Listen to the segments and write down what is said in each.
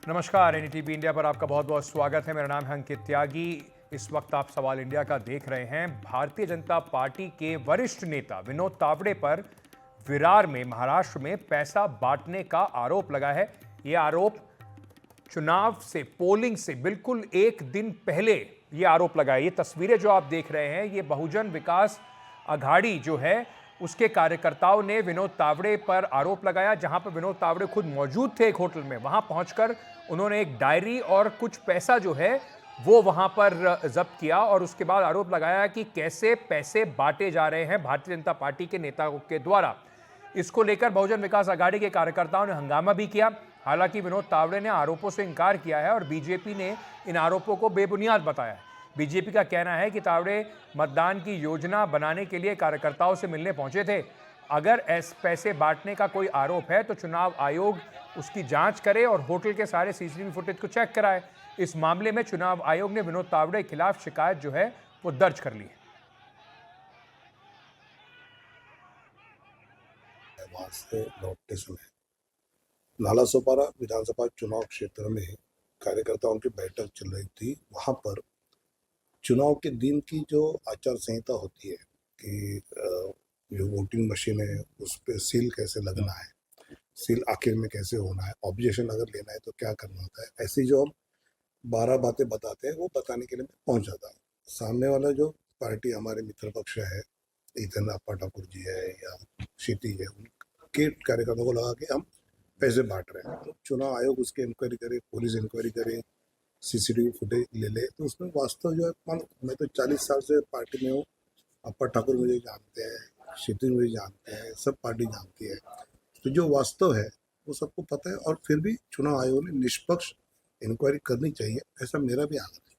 नमस्कार, NDTV India पर आपका बहुत बहुत स्वागत है। मेरा नाम है अंकित त्यागी। इस वक्त आप सवाल इंडिया का देख रहे हैं। भारतीय जनता पार्टी के वरिष्ठ नेता विनोद तावड़े पर विरार में महाराष्ट्र में पैसा बांटने का आरोप लगा है। यह आरोप चुनाव से, पोलिंग से बिल्कुल एक दिन पहले यह आरोप लगा है। ये तस्वीरें जो आप देख रहे हैं, ये बहुजन विकास अघाड़ी जो है उसके कार्यकर्ताओं ने विनोद तावड़े पर आरोप लगाया, जहां पर विनोद तावड़े खुद मौजूद थे एक होटल में। वहां पहुंचकर उन्होंने एक डायरी और कुछ पैसा जो है वो वहां पर जब्त किया और उसके बाद आरोप लगाया कि कैसे पैसे बांटे जा रहे हैं भारतीय जनता पार्टी के नेताओं के द्वारा। इसको लेकर बहुजन विकास अघाड़ी के कार्यकर्ताओं ने हंगामा भी किया। हालांकि विनोद तावड़े ने आरोपों से इनकार किया है और बीजेपी ने इन आरोपों को बेबुनियाद बताया है। बीजेपी का कहना है कि तावड़े मतदान की योजना बनाने के लिए कार्यकर्ताओं से मिलने पहुंचे थे। अगर पैसे बांटने का कोई आरोप है तो चुनाव आयोग उसकी जांच करे और होटल के सारे सीसीटीवी फुटेज को चेक कराए। इस मामले में चुनाव आयोग ने विनोद तावड़े के खिलाफ शिकायत जो है वो दर्ज कर ली है। वहां से लौटते समय नालासोपारा विधानसभा चुनाव क्षेत्र में कार्यकर्ताओं की बैठक चल रही थी। वहां पर चुनाव के दिन की जो आचार संहिता होती है कि जो वोटिंग मशीन है उस पर सील कैसे लगना है, सील आखिर में कैसे होना है, ऑब्जेक्शन अगर लेना है तो क्या करना होता है, ऐसी जो हम 12 बातें बताते हैं वो बताने के लिए मैं पहुंचा था। सामने वाला जो पार्टी हमारे मित्र पक्ष है, इधर अप्पा ठाकुर जी है या क्षिति है, उनके कार्यकर्ताओं को लगा कि हम पैसे बांट रहे हैं। तो चुनाव आयोग उसकी इंक्वायरी करे, पुलिस इंक्वायरी करे, सीसीटीवी फुटेज ले ले, तो उसमें वास्तव जो है, मैं तो 40 साल से पार्टी में हूँ। अप्पा ठाकुर मुझे जानते हैं, क्षितिज मुझे जानते हैं, सब पार्टी जानती है। तो जो वास्तव है वो सबको पता है और फिर भी चुनाव आयोग ने निष्पक्ष इंक्वायरी करनी चाहिए, ऐसा मेरा भी आग्रह है।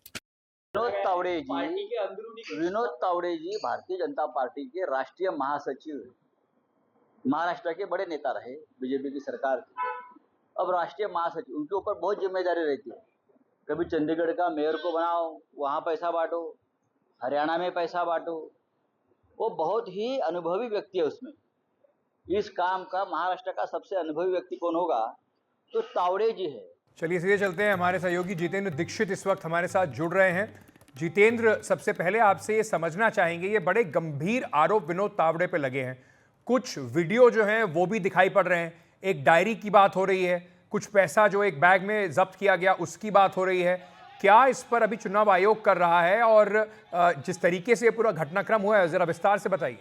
विनोद तावड़े जी भारतीय जनता पार्टी के राष्ट्रीय महासचिव हैं। महाराष्ट्र के बड़े नेता रहे बीजेपी की सरकार की। अब राष्ट्रीय महासचिव, उनके ऊपर बहुत जिम्मेदारी रहती है। कभी चंडीगढ़ का मेयर को बनाओ, वहां पैसा बांटो, हरियाणा में पैसा बांटो। वो बहुत ही अनुभवी व्यक्ति है। उसमें इस काम का महाराष्ट्र का सबसे अनुभवी व्यक्ति कौन होगा तो तावड़े जी है। चलिए सीधे चलते हैं। हमारे सहयोगी जितेंद्र दीक्षित इस वक्त हमारे साथ जुड़ रहे हैं। जितेंद्र, सबसे पहले आपसे ये समझना चाहेंगे, ये बड़े गंभीर आरोप विनोद तावड़े पे लगे हैं। कुछ वीडियो जो हैं वो भी दिखाई पड़ रहे हैं। एक डायरी की बात हो रही है, कुछ पैसा जो एक बैग में जब्त किया गया उसकी बात हो रही है। क्या इस पर अभी चुनाव आयोग कर रहा है और जिस तरीके से पूरा घटनाक्रम हुआ है जरा विस्तार से बताइए।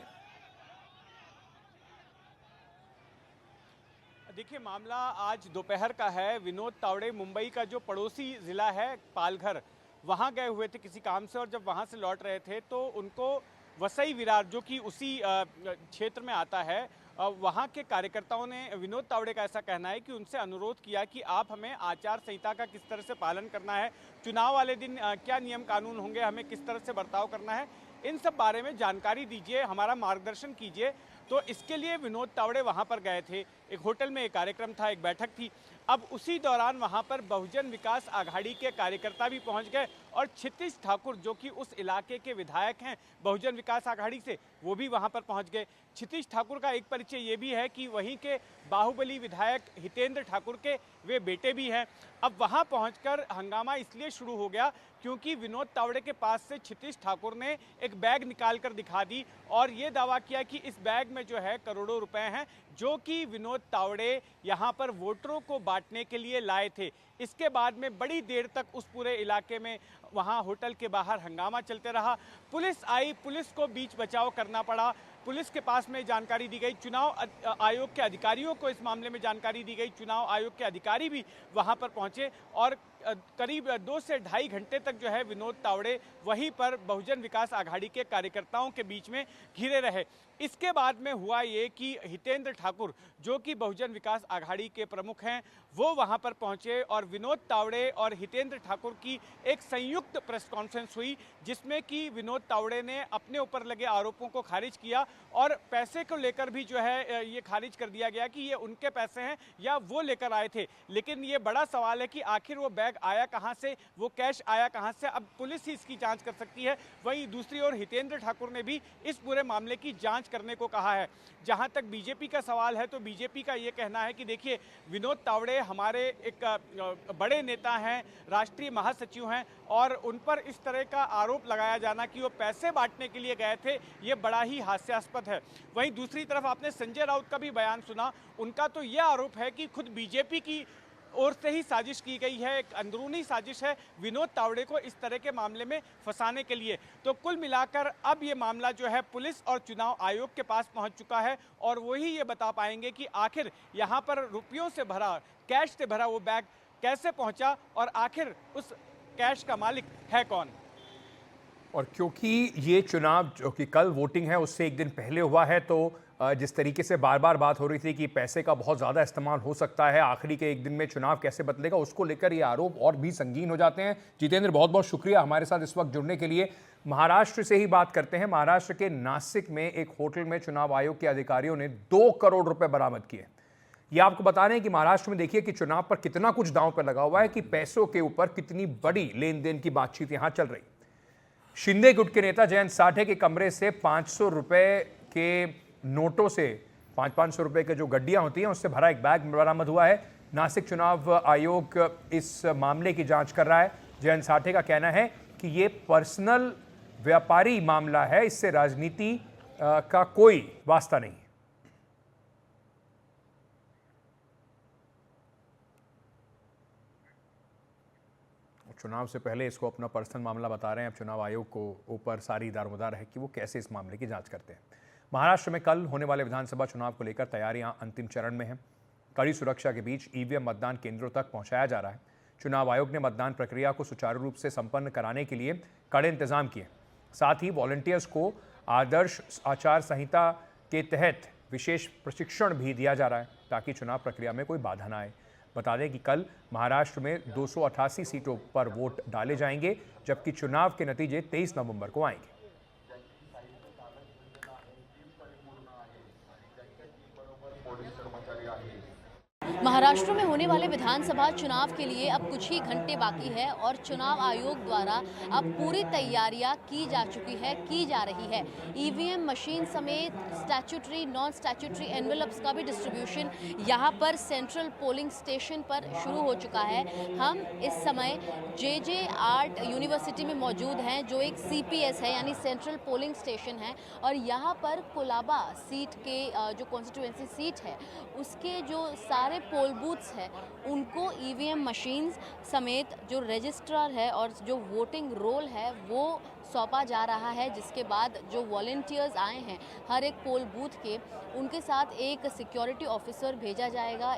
देखिए, मामला आज दोपहर का है। विनोद तावड़े मुंबई का जो पड़ोसी ज़िला है पालघर, वहाँ गए हुए थे किसी काम से, और जब वहाँ से लौट रहे थे तो उनको वसई विरार, जो कि उसी क्षेत्र में आता है, वहाँ के कार्यकर्ताओं ने, विनोद तावड़े का ऐसा कहना है कि उनसे अनुरोध किया कि आप हमें आचार संहिता का किस तरह से पालन करना है, चुनाव वाले दिन क्या नियम कानून होंगे, हमें किस तरह से बर्ताव करना है, इन सब बारे में जानकारी दीजिए, हमारा मार्गदर्शन कीजिए। तो इसके लिए विनोद तावड़े वहां पर गए थे। एक होटल में एक कार्यक्रम था, एक बैठक थी। अब उसी दौरान वहां पर बहुजन विकास अघाड़ी के कार्यकर्ता भी पहुंच गए और क्षितिज ठाकुर, जो कि उस इलाके के विधायक हैं बहुजन विकास अघाड़ी से, वो भी वहां पर पहुंच गए। क्षितिज ठाकुर का एक परिचय ये भी है कि वहीं के बाहुबली विधायक हितेंद्र ठाकुर के वे बेटे भी हैं। अब वहां पहुंचकर हंगामा इसलिए शुरू हो गया क्योंकि विनोद तावड़े के पास से क्षितिज ठाकुर ने एक बैग निकाल कर दिखा दी और ये दावा किया कि इस बैग में जो है करोड़ों रुपए हैं, जो कि विनोद तावड़े यहाँ पर वोटरों को बांटने के लिए लाए थे। इसके बाद में बड़ी देर तक उस पूरे इलाके में, वहाँ होटल के बाहर हंगामा चलते रहा। पुलिस आई, पुलिस को बीच बचाव करना पड़ा। पुलिस के पास में जानकारी दी गई, चुनाव आयोग के अधिकारियों को इस मामले में जानकारी दी गई। चुनाव आयोग के अधिकारी भी वहां पर पहुंचे और करीब 2 से ढाई घंटे तक जो है विनोद तावड़े वहीं पर बहुजन विकास अघाड़ी के कार्यकर्ताओं के बीच में घिरे रहे। इसके बाद में हुआ ये कि हितेंद्र ठाकुर, जो कि बहुजन विकास अघाड़ी के प्रमुख हैं, वो वहां पर पहुंचे और विनोद तावड़े और हितेंद्र ठाकुर की एक संयुक्त प्रेस कॉन्फ्रेंस हुई, जिसमें कि विनोद तावड़े ने अपने ऊपर लगे आरोपों को खारिज किया और पैसे को लेकर भी जो है ये खारिज कर दिया गया कि ये उनके पैसे हैं या वो लेकर आए थे। लेकिन ये बड़ा सवाल है कि आखिर वो बैग आया कहाँ से, वो कैश आया कहाँ से, अब पुलिस ही इसकी जांच कर सकती है। वहीं दूसरी ओर हितेंद्र ठाकुर ने भी इस पूरे मामले की जांच करने को कहा है। जहां तक बीजेपी का सवाल है तो बीजेपी का ये कहना है कि देखिए, विनोद तावड़े हमारे एक बड़े नेता हैं, राष्ट्रीय महासचिव हैं, और उन पर इस तरह का आरोप लगाया जाना कि वो पैसे बांटने के लिए गए थे, ये बड़ा ही हास्यास्पद है। वहीं दूसरी तरफ आपने संजय राउत का भी बयान सुना। उनका तो यह आरोप है कि खुद बीजेपी की ओर से ही साजिश की गई है, एक अंदरूनी साजिश है विनोद तावड़े को इस तरह के मामले में फंसाने के लिए। तो कुल मिलाकर अब ये मामला जो है पुलिस और चुनाव आयोग के पास पहुंच चुका है, और वही ये बता पाएंगे कि आखिर यहाँ पर रुपयों से भरा, कैश से भरा वो बैग कैसे पहुंचा और आखिर उस कैश का मालिक है कौन। और क्योंकि ये चुनाव जो कि कल वोटिंग है उससे एक दिन पहले हुआ है, तो जिस तरीके से बार बार बात हो रही थी कि पैसे का बहुत ज़्यादा इस्तेमाल हो सकता है, आखिरी के एक दिन में चुनाव कैसे बदलेगा, उसको लेकर ये आरोप और भी संगीन हो जाते हैं। जितेंद्र, बहुत बहुत शुक्रिया हमारे साथ इस वक्त जुड़ने के लिए। महाराष्ट्र से ही बात करते हैं। महाराष्ट्र के नासिक में एक होटल में चुनाव आयोग के अधिकारियों ने 2 करोड़ रुपए बरामद किए। ये आपको बता रहे हैं कि महाराष्ट्र में देखिए कि चुनाव पर कितना कुछ दांव पर लगा हुआ है, कि पैसों के ऊपर कितनी बड़ी लेन देन की बातचीत यहां चल रही। शिंदे गुट के नेता जयंत साठे के कमरे से 500 रुपए के नोटों से 500 रुपए के जो गड्डियां होती हैं उससे भरा एक बैग बरामद हुआ है। नासिक चुनाव आयोग इस मामले की जांच कर रहा है। जयंत साठे का कहना है कि ये पर्सनल व्यापारी मामला है, इससे राजनीति का कोई वास्ता नहीं। चुनाव से पहले इसको अपना पर्सनल मामला बता रहे हैं। अब चुनाव आयोग को ऊपर सारी दारोमदार है कि वो कैसे इस मामले की जांच करते हैं। महाराष्ट्र में कल होने वाले विधानसभा चुनाव को लेकर तैयारियां अंतिम चरण में हैं। कड़ी सुरक्षा के बीच ईवीएम मतदान केंद्रों तक पहुंचाया जा रहा है। चुनाव आयोग ने मतदान प्रक्रिया को सुचारू रूप से संपन्न कराने के लिए कड़े इंतजाम किए। साथ ही वॉलंटियर्स को आदर्श आचार संहिता के तहत विशेष प्रशिक्षण भी दिया जा रहा है ताकि चुनाव प्रक्रिया में कोई बाधा ना आए। बता दें कि कल महाराष्ट्र में 288 सीटों पर वोट डाले जाएंगे, जबकि चुनाव के नतीजे 23 नवंबर को आएंगे। महाराष्ट्र में होने वाले विधानसभा चुनाव के लिए अब कुछ ही घंटे बाकी है और चुनाव आयोग द्वारा अब पूरी तैयारियां की जा चुकी है, की जा रही है। ईवीएम मशीन समेत स्टैट्यूटरी, नॉन स्टैट्यूटरी एनवेलप्स का भी डिस्ट्रीब्यूशन यहां पर सेंट्रल पोलिंग स्टेशन पर शुरू हो चुका है। हम इस समय JJ आर्ट यूनिवर्सिटी में मौजूद हैं, जो एक CPS है यानी सेंट्रल पोलिंग स्टेशन है, और यहाँ पर कोलाबा सीट के जो कॉन्स्टिट्यूएंसी सीट है उसके जो सारे पोल बूथ्स है उनको ईवीएम मशीन्स समेत जो रजिस्ट्रार है और जो वोटिंग रोल है वो सौंपा जा रहा है, जिसके बाद जो वॉलंटियर्स आए हैं हर एक पोल बूथ के, उनके साथ एक सिक्योरिटी ऑफिसर भेजा जाएगा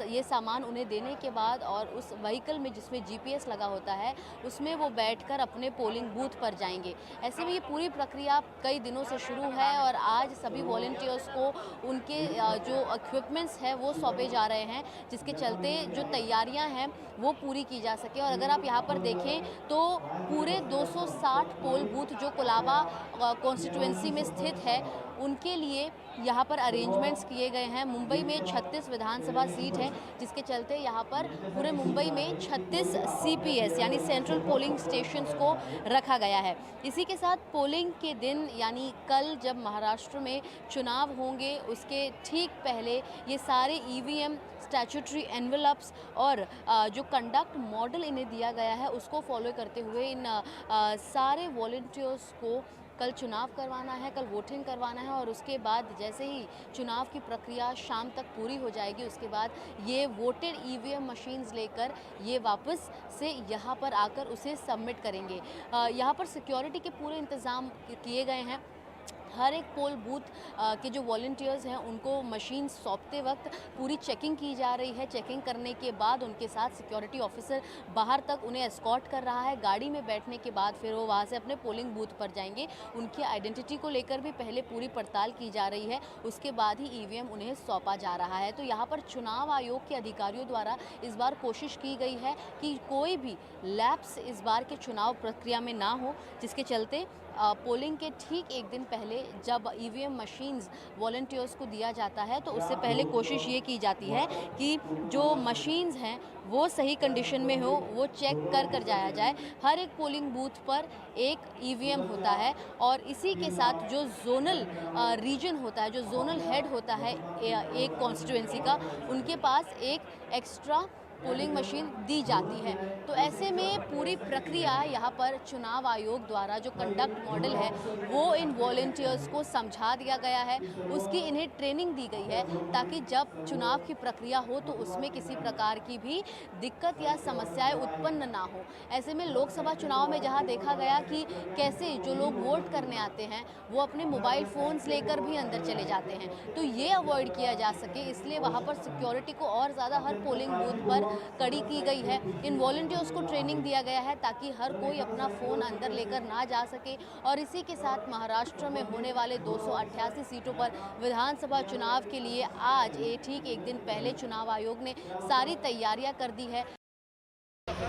ये सामान उन्हें देने के बाद, और उस व्हीकल में जिसमें GPS लगा होता है उसमें वो बैठकर अपने पोलिंग बूथ पर जाएंगे। ऐसे में ये पूरी प्रक्रिया कई दिनों से शुरू है और आज सभी वॉलंटियर्स को उनके जो इक्विपमेंट्स है वो सौंपे जा रहे हैं, जिसके चलते जो तैयारियां हैं वो पूरी की जा सके। और अगर आप यहाँ पर देखें तो पूरे 260 पोल बूथ जो कोलाबा कॉन्स्टिट्यूएंसी में स्थित है उनके लिए यहाँ पर अरेंजमेंट्स किए गए हैं। मुंबई में 36 विधानसभा सीट है, जिसके चलते यहाँ पर पूरे मुंबई में 36 CPS यानी सेंट्रल पोलिंग स्टेशंस को रखा गया है। इसी के साथ पोलिंग के दिन यानी कल जब महाराष्ट्र में चुनाव होंगे उसके ठीक पहले ये सारे EVM स्टैट्यूटरी एनवेलप्स और जो कंडक्ट मॉडल इन्हें दिया गया है उसको फॉलो करते हुए इन सारे वॉलंटियर्स को कल चुनाव करवाना है, कल वोटिंग करवाना है, और उसके बाद जैसे ही चुनाव की प्रक्रिया शाम तक पूरी हो जाएगी उसके बाद ये वोटेड EVM मशीन्स लेकर ये वापस से यहाँ पर आकर उसे सबमिट करेंगे। यहाँ पर सिक्योरिटी के पूरे इंतज़ाम किए गए हैं। हर एक पोल बूथ के जो वॉलंटियर्स हैं उनको मशीन सौंपते वक्त पूरी चेकिंग की जा रही है। चेकिंग करने के बाद उनके साथ सिक्योरिटी ऑफिसर बाहर तक उन्हें एस्कॉर्ट कर रहा है। गाड़ी में बैठने के बाद फिर वो वहाँ से अपने पोलिंग बूथ पर जाएंगे। उनकी आइडेंटिटी को लेकर भी पहले पूरी पड़ताल की जा रही है, उसके बाद ही EVM उन्हें सौंपा जा रहा है। तो यहाँ पर चुनाव आयोग के अधिकारियों द्वारा इस बार कोशिश की गई है कि कोई भी लैप्स इस बार के चुनाव प्रक्रिया में ना हो, जिसके चलते पोलिंग के ठीक एक दिन पहले जब ईवीएम मशीन्स वॉलंटियर्स को दिया जाता है तो उससे पहले कोशिश ये की जाती है कि जो मशीन्स हैं वो सही कंडीशन में हो, वो चेक कर जाया जाए। हर एक पोलिंग बूथ पर एक ईवीएम होता है और इसी के साथ जो जोनल रीजन होता है, जो जोनल हेड होता है एक कॉन्स्टिट्यूएंसी का, उनके पास एक एक्स्ट्रा पोलिंग मशीन दी जाती है। तो ऐसे में पूरी प्रक्रिया यहाँ पर चुनाव आयोग द्वारा जो कंडक्ट मॉडल है वो इन वॉलंटियर्स को समझा दिया गया है, उसकी इन्हें ट्रेनिंग दी गई है ताकि जब चुनाव की प्रक्रिया हो तो उसमें किसी प्रकार की भी दिक्कत या समस्याएं उत्पन्न ना हो। ऐसे में लोकसभा चुनाव में जहाँ देखा गया कि कैसे जो लोग वोट करने आते हैं वो अपने मोबाइल फ़ोन्स लेकर भी अंदर चले जाते हैं, तो ये अवॉइड किया जा सके इसलिए वहाँ पर सिक्योरिटी को और ज़्यादा हर पोलिंग बूथ पर कड़ी की गई है। इन वॉलंटियर्स को ट्रेनिंग दिया गया है ताकि हर कोई अपना फ़ोन अंदर लेकर ना जा सके। और इसी के साथ महाराष्ट्र में होने वाले 288 सीटों पर विधानसभा चुनाव के लिए आज ठीक एक दिन पहले चुनाव आयोग ने सारी तैयारियां कर दी है।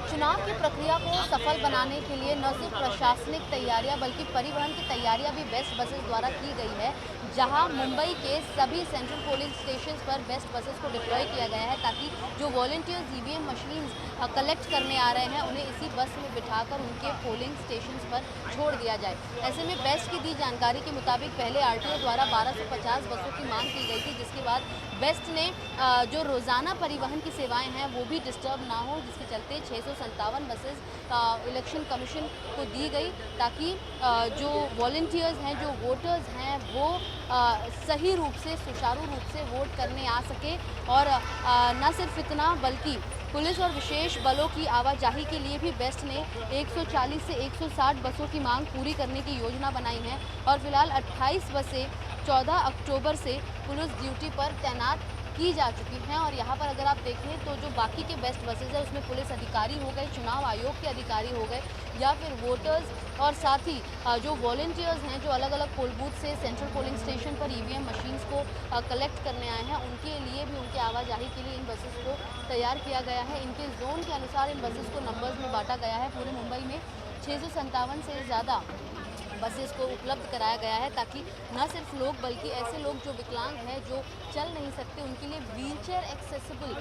चुनाव की प्रक्रिया को सफल बनाने के लिए न सिर्फ प्रशासनिक तैयारियां बल्कि परिवहन की तैयारियां भी बेस्ट बसेस द्वारा की गई है, जहां मुंबई के सभी सेंट्रल पोलिंग स्टेशंस पर बेस्ट बसेस को डिप्लॉय किया गया है ताकि जो वॉलंटियर्स ईवीएम मशीन्स कलेक्ट करने आ रहे हैं उन्हें इसी बस में बिठाकर उनके पोलिंग स्टेशंस पर छोड़ दिया जाए। ऐसे में बेस्ट की दी जानकारी के मुताबिक पहले आरटीओ द्वारा 1250 बसों की मांग की गई थी, जिसके बाद बेस्ट ने जो रोज़ाना परिवहन की सेवाएं हैं वो भी डिस्टर्ब ना हो, जिसके चलते 657 बसेस इलेक्शन कमीशन को दी गई ताकि जो वॉलंटियर्स हैं, जो वोटर्स हैं, वो सही रूप से, सुचारू रूप से वोट करने आ सके। और न सिर्फ इतना बल्कि पुलिस और विशेष बलों की आवाजाही के लिए भी बेस्ट ने 140 से 160 बसों की मांग पूरी करने की योजना बनाई है और फिलहाल 28 बसें 14 अक्टूबर से पुलिस ड्यूटी पर तैनात की जा चुकी हैं। और यहाँ पर अगर आप देखें तो जो बाकी के बेस्ट बसेज है उसमें पुलिस अधिकारी हो गए, चुनाव आयोग के अधिकारी हो गए या फिर वोटर्स, और साथ ही जो वॉलंटियर्स हैं जो अलग अलग पोल बूथ से सेंट्रल पोलिंग स्टेशन पर ईवीएम मशीन्स को कलेक्ट करने आए हैं, उनके लिए भी उनके आवाजाही के लिए इन बसेस को तैयार किया गया है। इनके जोन के अनुसार इन बसेस को नंबर्स में बांटा गया है। पूरे मुंबई में 657 से ज़्यादा बसेस को उपलब्ध कराया गया है ताकि न सिर्फ लोग बल्कि ऐसे लोग जो विकलांग हैं, जो चल नहीं सकते, उनके लिए व्हीलचेयर एक्सेसिबल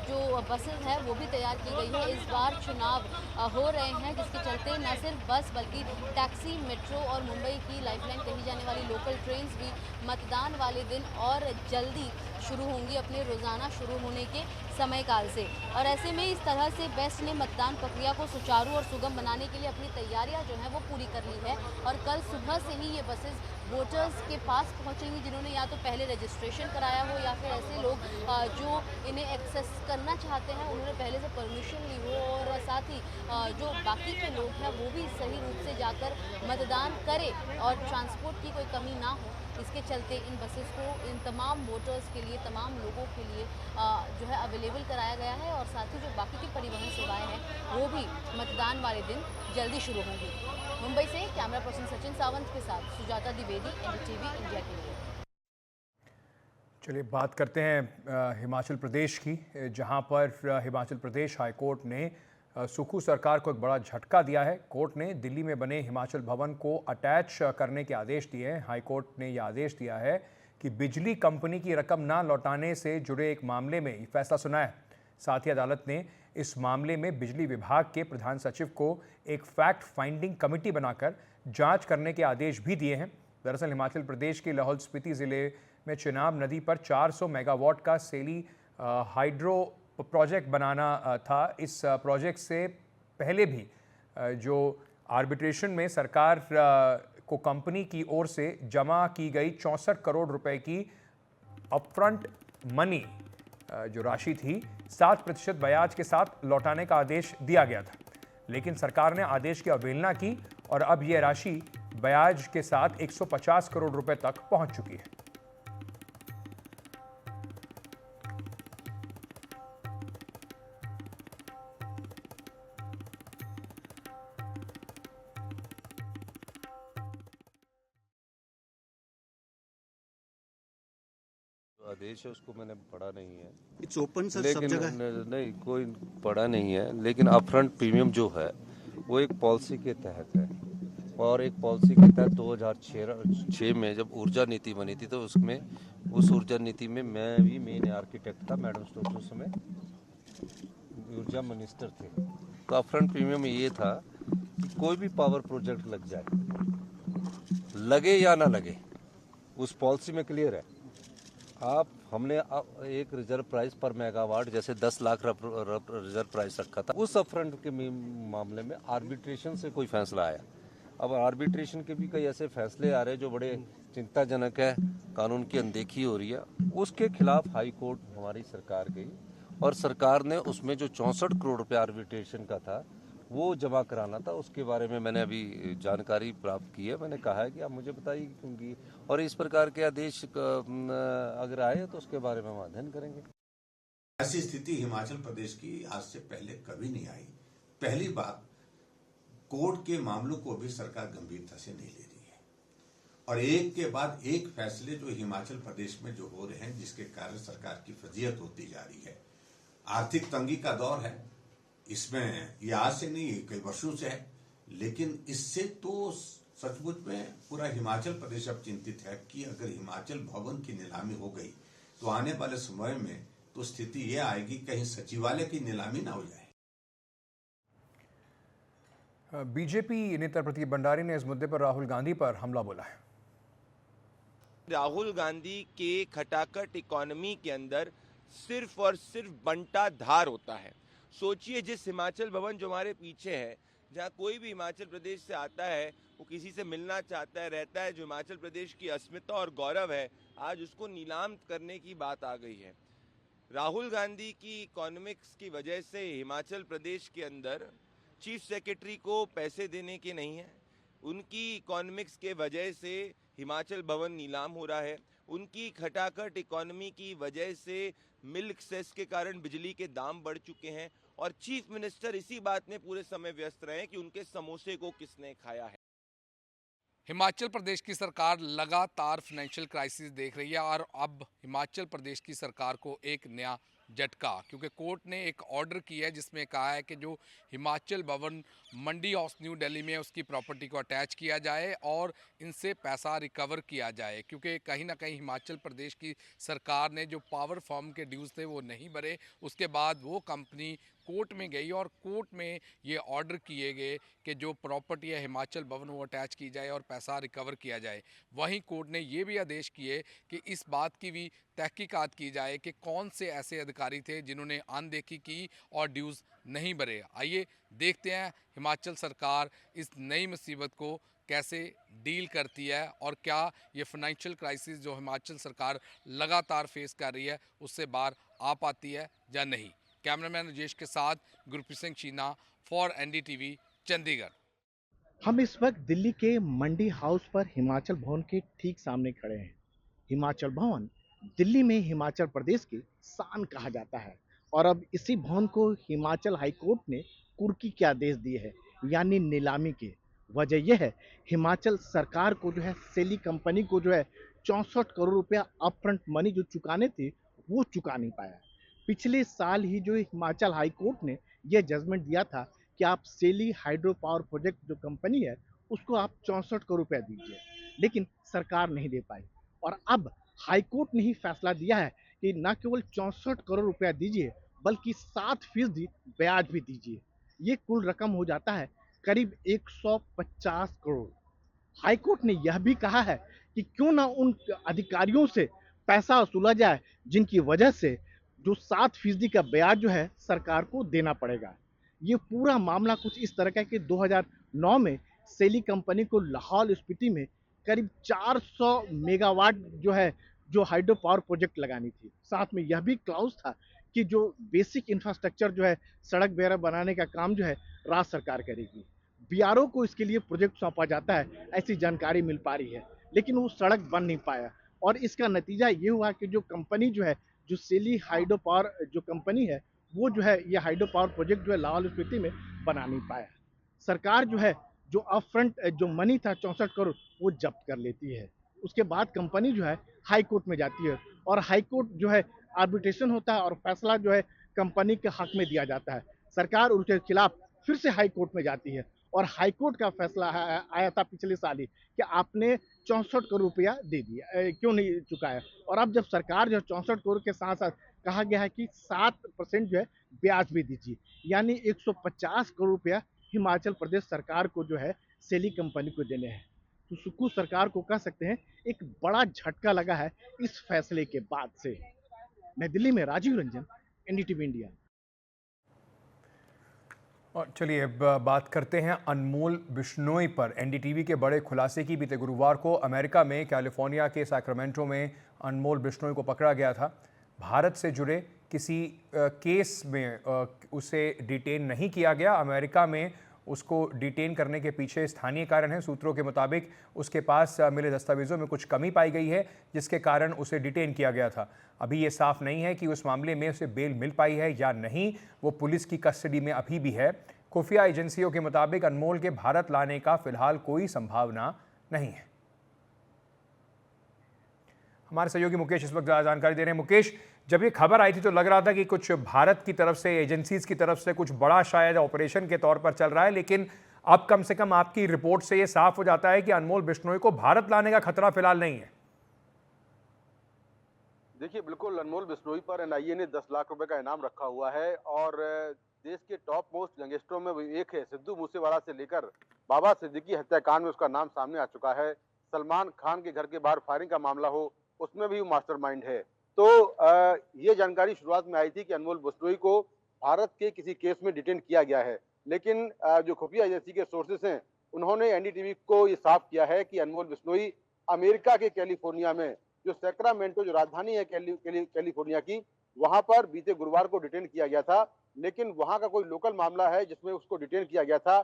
जो बसेस है वो भी तैयार की गई है। इस बार चुनाव हो रहे हैं जिसके चलते न सिर्फ बस बल्कि टैक्सी, मेट्रो और मुंबई की लाइफलाइन कही जाने वाली लोकल ट्रेन्स भी मतदान वाले दिन और जल्दी शुरू होंगी अपने रोज़ाना शुरू होने के समय काल से। और ऐसे में इस तरह से बेस्ट ने मतदान प्रक्रिया को सुचारू और सुगम बनाने के लिए अपनी तैयारियां जो हैं वो पूरी कर ली है और कल सुबह से ही ये बसेस वोटर्स के पास पहुंचेंगी जिन्होंने या तो पहले रजिस्ट्रेशन कराया हो या फिर ऐसे लोग जो इन्हें एक्सेस करना चाहते हैं उन्होंने पहले से परमिशन ली हो, और साथ ही जो बाकी के लोग हैं वो भी सही रूप से जाकर मतदान करें और ट्रांसपोर्ट की कोई कमी ना हो। इसके चलते इन बसेस को इन तमाम वोटर्स के लिए, तमाम लोगों के लिए जो है अवेलेबल कराया गया है और साथ ही जो बाकी की परिवहन सेवाएं हैं वो भी मतदान वाले दिन जल्दी शुरू होंगी। मुंबई से कैमरा पर्सन सचिन सावंत के साथ सुजाता द्विवेदी, एनडीटीवी इंडिया के लिए। चलिए बात करते हैं हिमाचल प्रदेश की, जहां पर हिमाचल प्रदेश हाईकोर्ट ने सुक्खू सरकार को एक बड़ा झटका दिया है। कोर्ट ने दिल्ली में बने हिमाचल भवन को अटैच करने के आदेश दिए हैं। हाईकोर्ट ने यह आदेश दिया है कि बिजली कंपनी की रकम ना लौटाने से जुड़े एक मामले में ये फैसला सुनाया है। साथ ही अदालत ने इस मामले में बिजली विभाग के प्रधान सचिव को एक फैक्ट फाइंडिंग कमेटी बनाकर जांच करने के आदेश भी दिए हैं। दरअसल हिमाचल प्रदेश के लाहौल स्पीति ज़िले में चिनाब नदी पर 400 मेगावाट का सेली हाइड्रो प्रोजेक्ट बनाना था। इस प्रोजेक्ट से पहले भी जो आर्बिट्रेशन में सरकार को कंपनी की ओर से जमा की गई 64 करोड़ रुपए की अपफ्रंट मनी जो राशि थी 7% ब्याज के साथ लौटाने का आदेश दिया गया था, लेकिन सरकार ने आदेश की अवहेलना की और अब यह राशि ब्याज के साथ 150 करोड़ रुपए तक पहुंच चुकी है। आदेश है उसको मैंने पढ़ा नहीं है, इट्स ओपन सर, सब लेकिन जगह नहीं कोई पढ़ा नहीं है। लेकिन अपफ्रंट प्रीमियम जो है वो एक पॉलिसी के तहत है और एक पॉलिसी के तहत 2006 में जब ऊर्जा नीति बनी थी, तो उसमें उस ऊर्जा नीति में मैं भी मेन आर्किटेक्ट था। मैडम स्टोक्स उस समय ऊर्जा मिनिस्टर थे। तो अपफ्रंट प्रीमियम ये था कि कोई भी पावर प्रोजेक्ट लग जाए, लगे या ना लगे, उस पॉलिसी में क्लियर है। हमने एक रिजर्व प्राइस पर मेगावाट जैसे 10 लाख रिजर्व प्राइस रखा था। उस अपफ्रंट के मामले में आर्बिट्रेशन से कोई फैसला आया। अब आर्बिट्रेशन के भी कई ऐसे फैसले आ रहे हैं जो बड़े चिंताजनक है, कानून की अनदेखी हो रही है। उसके खिलाफ हाई कोर्ट हमारी सरकार गई और सरकार ने उसमें जो 64 करोड़ रुपये आर्बिट्रेशन का था वो जमा कराना था। उसके बारे में मैंने अभी जानकारी प्राप्त की है। मैंने कहा है कि आप मुझे बताइए क्योंकि, और इस प्रकार के आदेश अगर आए तो उसके बारे में हम अध्ययन करेंगे। ऐसी स्थिति हिमाचल प्रदेश की आज से पहले कभी नहीं आई। पहली बात, कोर्ट के मामलों को भी सरकार गंभीरता से नहीं ले रही है और एक के बाद एक फैसले जो हिमाचल प्रदेश में जो हो रहे हैं, जिसके कारण सरकार की फजीहत होती जा रही है। आर्थिक तंगी का दौर है, इसमें ये आज से नहीं कई वर्षों से है, लेकिन इससे तो सचमुच में पूरा हिमाचल प्रदेश अब चिंतित है कि अगर हिमाचल भवन की नीलामी हो गई तो आने वाले समय में तो स्थिति ये आएगी कहीं सचिवालय की नीलामी ना हो जाए। बीजेपी नेता प्रदीप भंडारी ने इस मुद्दे पर राहुल गांधी पर हमला बोला है। राहुल गांधी के खटाखट इकोनॉमी के अंदर सिर्फ और सिर्फ बंटा धार होता है। सोचिए, जिस हिमाचल भवन जो हमारे पीछे है, जहाँ कोई भी हिमाचल प्रदेश से आता है वो किसी से मिलना चाहता है, रहता है, जो हिमाचल प्रदेश की अस्मिता और गौरव है, आज उसको नीलाम करने की बात आ गई है। राहुल गांधी की इकोनॉमिक्स की वजह से हिमाचल प्रदेश के अंदर चीफ सेक्रेटरी को पैसे देने के नहीं है। उनकी इकोनॉमिक्स के वजह से हिमाचल भवन नीलाम हो रहा है। उनकी खटाखट इकोनॉमी की वजह से मिल्क सेस के कारण बिजली के दाम बढ़ चुके हैं और चीफ मिनिस्टर इसी बात में पूरे समय व्यस्त रहे कि उनके समोसे को किसने खाया है। हिमाचल प्रदेश की सरकार लगातार फाइनेंशियल क्राइसिस देख रही है और अब हिमाचल प्रदेश की सरकार को एक नया झटका, क्योंकि कोर्ट ने एक ऑर्डर किया है जिसमें कहा है कि जो हिमाचल भवन मंडी हाउस न्यू दिल्ली में उसकी प्रॉपर्टी को अटैच किया जाए और इनसे पैसा रिकवर किया जाए, क्योंकि कहीं ना कहीं हिमाचल प्रदेश की सरकार ने जो पावर फर्म के ड्यूज़ थे वो नहीं भरे। उसके बाद वो कंपनी कोर्ट में गई और कोर्ट में ये ऑर्डर किए गए कि जो प्रॉपर्टी है हिमाचल भवन वो अटैच की जाए और पैसा रिकवर किया जाए। वहीं कोर्ट ने ये भी आदेश किए कि इस बात की भी तहकीकात की जाए कि कौन से ऐसे अधिकारी थे जिन्होंने अनदेखी की और ड्यूज़ नहीं भरे। आइए देखते हैं हिमाचल सरकार इस नई मुसीबत को कैसे डील करती है और क्या ये फाइनेंशियल क्राइसिस जो हिमाचल सरकार लगातार फेस कर रही है उससे बाहर आ पाती है या नहीं। कैमरामैन राजेश के साथ गुरप्रीत सिंह चीना फॉर NDTV चंडीगढ़। हम इस वक्त दिल्ली के मंडी हाउस पर हिमाचल भवन के ठीक सामने खड़े हैं। हिमाचल भवन दिल्ली में हिमाचल प्रदेश की शान कहा जाता है और अब इसी भवन को हिमाचल हाई कोर्ट ने कुर्की के आदेश दिए हैं, यानी नीलामी के। वजह यह है, हिमाचल सरकार को जो है सेली कंपनी को जो है 64 करोड़ रुपया अपफ्रंट मनी जो चुकाने थे वो चुका नहीं पाया। पिछले साल ही जो हिमाचल हाई कोर्ट ने यह जजमेंट दिया था कि आप सेली हाइड्रो पावर प्रोजेक्ट जो कंपनी है उसको आप 64 करोड़ रुपया दीजिए, लेकिन सरकार नहीं दे पाई। और अब हाई कोर्ट ने ही फैसला दिया है कि न केवल 64 करोड़ रुपया दीजिए बल्कि 7% ब्याज भी दीजिए। ये कुल रकम हो जाता है करीब 150 करोड़। हाई कोर्ट ने यह भी कहा है कि क्यों ना उन अधिकारियों से पैसा वसूला जाए जिनकी वजह से जो 7% का ब्याज जो है सरकार को देना पड़ेगा। ये पूरा मामला कुछ इस तरह का कि 2009 में सेली कंपनी को लाहौल स्पीति में करीब 400 मेगावाट जो है जो हाइड्रो पावर प्रोजेक्ट लगानी थी। साथ में यह भी क्लाउज था कि जो बेसिक इंफ्रास्ट्रक्चर जो है सड़क वगैरह बनाने का काम जो है राज्य सरकार करेगी। BRO को इसके लिए प्रोजेक्ट सौंपा जाता है, ऐसी जानकारी मिल पा रही है, लेकिन वो सड़क बन नहीं पाया और इसका नतीजा ये हुआ कि जो कंपनी जो है जो सेली हाइड्रो पावर जो कंपनी है वो जो है ये हाइड्रो पावर प्रोजेक्ट जो है लाहौल स्पीति में बना नहीं पाया। सरकार जो है जो अपफ्रंट जो मनी था 64 करोड़ वो जब्त कर लेती है। उसके बाद कंपनी जो है हाई कोर्ट में जाती है और हाई कोर्ट जो है आर्बिट्रेशन होता है और फैसला जो है कंपनी के हक में दिया जाता है। सरकार उनके खिलाफ फिर से हाई कोर्ट में जाती है और हाईकोर्ट का फैसला आया था पिछले साल ही कि आपने 64 करोड़ रुपया दे दिया, क्यों नहीं चुकाया। और अब जब सरकार जो 64 करोड़ के साथ साथ कहा गया है कि 7% जो है ब्याज भी दीजिए, यानी 150 करोड़ रुपया हिमाचल प्रदेश सरकार को जो है सेली कंपनी को देने हैं। तो सुक्खू सरकार को कह सकते हैं एक बड़ा झटका लगा है इस फैसले के बाद से। नई दिल्ली में राजीव रंजन, एनडीटीवी इंडिया। और चलिए अब बात करते हैं अनमोल बिश्नोई पर। एनडीटीवी के बड़े खुलासे की। बीते गुरुवार को अमेरिका में कैलिफोर्निया के सैक्रामेंटो में अनमोल बिश्नोई को पकड़ा गया था। भारत से जुड़े किसी केस में उसे डिटेन नहीं किया गया। अमेरिका में उसको डिटेन करने के पीछे स्थानीय कारण हैं। सूत्रों के मुताबिक उसके पास मिले दस्तावेजों में कुछ कमी पाई गई है, जिसके कारण उसे डिटेन किया गया था। अभी ये साफ नहीं है कि उस मामले में उसे बेल मिल पाई है या नहीं। वो पुलिस की कस्टडी में अभी भी है। खुफिया एजेंसियों के मुताबिक अनमोल के भारत लाने का फिलहाल कोई संभावना नहीं है। हमारे सहयोगी मुकेश इस वक्त जानकारी दे रहे हैं। मुकेश, जब ये खबर आई थी तो लग रहा था कि कुछ भारत की तरफ से, एजेंसीज की तरफ से कुछ बड़ा शायद ऑपरेशन के तौर पर चल रहा है, लेकिन अब कम से कम आपकी रिपोर्ट से ये साफ हो जाता है कि अनमोल बिश्नोई को भारत लाने का खतरा फिलहाल नहीं है। देखिए, बिल्कुल अनमोल बिश्नोई पर एनआईए ने 10 लाख रुपए का इनाम रखा हुआ है और देश के टॉप मोस्ट गैंगस्टरों में वो एक है। सिद्धू मूसेवाला से लेकर बाबा सिद्दीकी हत्याकांड में उसका नाम सामने आ चुका है। सलमान खान के घर के बाहर फायरिंग का मामला हो, उसमें भी वो मास्टरमाइंड है। तो ये जानकारी शुरुआत में आई थी कि अनमोल बिश्नोई को भारत के किसी केस में डिटेन किया गया है, लेकिन जो खुफिया एजेंसी के सोर्सेस हैं उन्होंने एनडीटीवी को ये साफ किया है कि अनमोल बिश्नोई अमेरिका के कैलिफोर्निया में, जो सैक्रामेंटो जो राजधानी है कैलिफोर्निया की, वहां पर बीते गुरुवार को डिटेन किया गया था। लेकिन वहां का कोई लोकल मामला है जिसमें उसको डिटेन किया गया था।